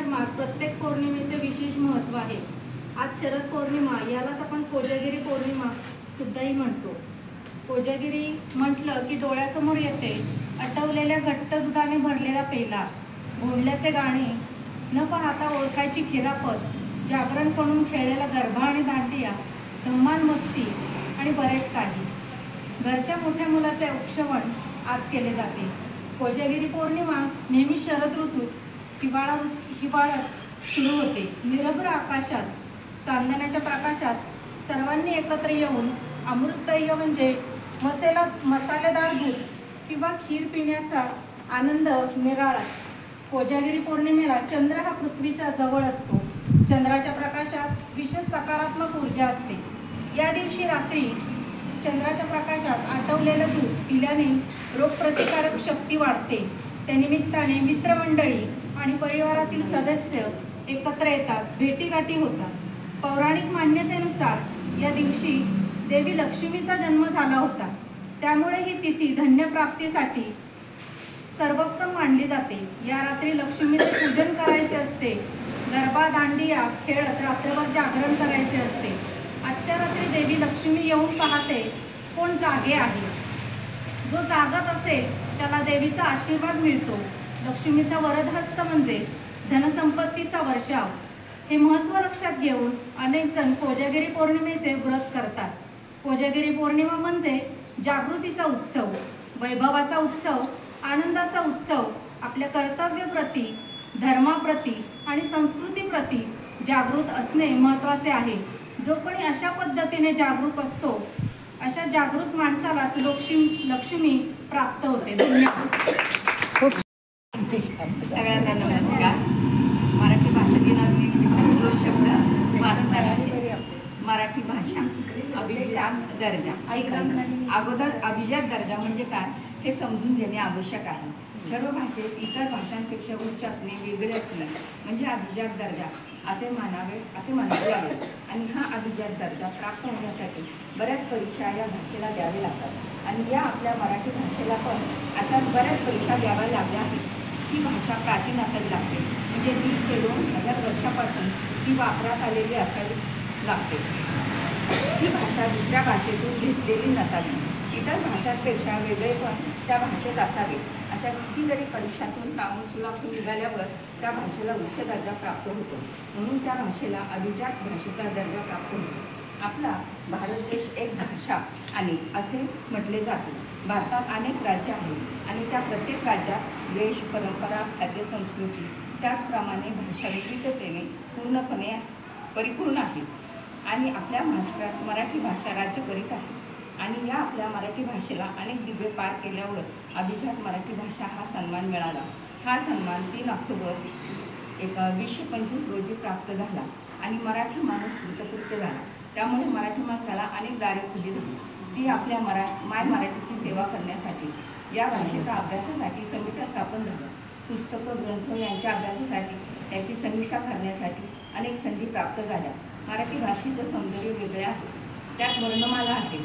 धर्मात प्रत्येक पौर्णिमेचे विशेष महत्त्व आहे। आज शरद पौर्णिमा, यालाच आपण कोजागिरी पौर्णिमा सुद्धाही म्हणतो। कोजागिरी म्हटलं की डोळ्यासमोर येते आटवलेल्या घट्ट दुधाने भरलेला पेला, भोंडल्याचे गाणे, न पाहता ओळखायची खिरापत, जागरण करून खेळलेला गरबा आणि दांडिया, धम्माल मस्ती आणि बरेच काही। घरच्या मोठ्या मुलाचे औक्षवण आज केले जाते। कोजागिरी पौर्णिमा नेहमी शरद ऋतूत हिवाळ्यात सुरू होते। निरभ्र आकाशात चांदण्याच्या प्रकाशात सर्वांनी एकत्र येऊन अमृतपेय म्हणजे मसालेदार दूध किंवा खीर पिण्याचा आनंद निराळाच। कोजागिरी पौर्णिमेला चंद्र हा पृथ्वीच्या जवळ असतो। चंद्राच्या प्रकाशात विशेष सकारात्मक ऊर्जा असते। या दिवशी रात्री चंद्राच्या प्रकाशात आटवलेलं दूध पिल्याने रोगप्रतिकारक शक्ती वाढते। त्यानिमित्ताने मित्रमंडळी आणि परिवारातील सदस्य एकत्र येतात, भेटीगाठी होतात। पौराणिक मान्यतेनुसार या दिवशी देवी लक्ष्मीचा जन्म झाला होता, त्यामुळे ही तिथी धन्य प्राप्तीसाठी सर्वोत्तम मानली जाते। या रात्री लक्ष्मीचे पूजन करायचे असते। गरबा दांडिया खेळत रात्रभर जागरण करायचे असते। आजच्या रात्री देवी लक्ष्मी येऊन पाहते कोण जागे आहे। जो जागत असेल त्याला देवीचा आशीर्वाद मिळतो। लक्ष्मीचा वरदहस्त म्हणजे धनसंपत्तीचा वर्षाव। हे महत्त्व लक्षात घेऊन अनेक जण कोजागिरी पौर्णिमेचे व्रत करतात। कोजागिरी पौर्णिमा म्हणजे जागृतीचा उत्सव, वैभवाचा उत्सव, आनंदाचा उत्सव। आपल्या कर्तव्यप्रती, धर्माप्रती आणि संस्कृतीप्रती जागृत असणे महत्त्वाचे आहे। जो कोणी अशा पद्धतीने जागरूक असतो, अशा जागृत माणसालाच लक्ष्मी प्राप्त होते। धन्यवाद। सगळ्यांना नमस्कार। मराठी भाषा दिनानिमित्त 2 शब्द वाचणार आहे। मराठी भाषा अभिजात दर्जा। अगोदर अभिजात दर्जा म्हणजे काय हे समजून घेणे आवश्यक आहे। सर्व भाषेत इतर भाषांपेक्षा उच्च असणे, वेगळे असणे म्हणजे अभिजात दर्जा असे म्हणावे लागेल। आणि हा अभिजात दर्जा प्राप्त होण्यासाठी बऱ्याच परीक्षा या भाषेला द्यावे लागतात। आणि या आपल्या मराठी भाषेला पण अशाच बऱ्याच परीक्षा द्याव्या लागल्या आहेत। ही भाषा प्राचीन असावी लागते, म्हणजे 1000 ते 2000 वर्षापासून ती वापरात आलेली असावी लागते। ही भाषा दुसऱ्या भाषेतून घेतलेली नसावी, इतर भाषांपेक्षा वेगळे पण त्या भाषेत असावे। अशा कितीतरी परीक्षातून काउन्सिलातून निघाल्यावर त्या भाषेला उच्च दर्जा प्राप्त होतो, म्हणून त्या भाषेला अभिजात भाषेचा दर्जा प्राप्त होतो। आपला भारत देश एक भाषा आणि असे म्हटले जाते। भारतात अनेक राज्य आहेत आणि त्या प्रत्येक राज्यात देश, परंपरा, खाद्य, संस्कृती त्याचप्रमाणे भाषा विविधतेने पूर्णपणे परिपूर्ण आहे। आणि आपल्या महाराष्ट्रात मराठी भाषा राज्य करीत आहे। आणि या आपल्या मराठी भाषेला अनेक दिव्य पार केल्यावर अभिजात मराठी भाषा हा सन्मान मिळाला। हा सन्मान 3 ऑक्टोबर 2025 रोजी प्राप्त झाला आणि मराठी माणूस कृतकृत्य झाला। त्यामुळे मराठी माणसाला अनेक दारे खुली झाली। ती आपल्या माय मराठीची सेवा करण्यासाठी, या भाषेच्या अभ्यासासाठी समित्या स्थापन झाल्या। पुस्तकं, ग्रंथ यांच्या अभ्यासासाठी, त्याची समीक्षा करण्यासाठी अनेक संधी प्राप्त झाल्या। मराठी भाषेचं सौंदर्य वेगळे आहे। त्यात वर्णमाला आहे,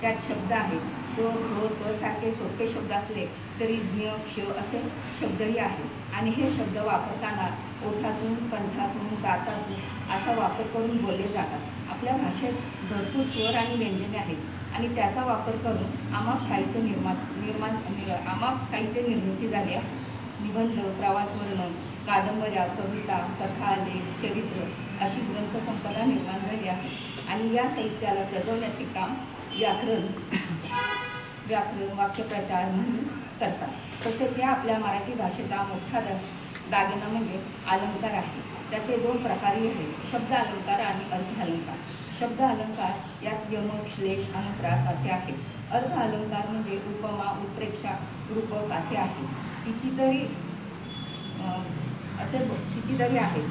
त्यात शब्द आहेत। तो, ध, त सारखे सोपे शब्द असले तरी ज्ञ, क्ष असे शब्दही आहेत। आणि हे शब्द वापरताना ओठातून, कंठातून, दातातून असा वापर करून बोलले जातात। आपल्या भाषेत भरपूर स्वर आणि व्यंजने आहेत आणि त्याचा वापर करून आमाप साहित्य निर्मिती झाली आहे। निबंध, प्रवासवर्णन, कादंबऱ्या, कविता, कथा, लेख, चरित्र अशी ग्रंथसंपदा निर्माण झाली आहे। आणि या साहित्याला सजवण्याचे काम व्याकरण, वाक्यप्रचार म्हणून करतात। तसेच या आपल्या मराठी भाषेचा मोठा दागिना म्हणजे अलंकार आहे। त्याचे 2 प्रकारही आहेत, शब्द अलंकार आणि अर्थ अलंकार। शब्द अलंकार यात यमक, श्लेष, अनुप्रास असे आहेत। अर्थ अलंकार म्हणजे उपमा, उत्प्रेक्षा, रूपक असे आहेत। कितीतरी आहेत।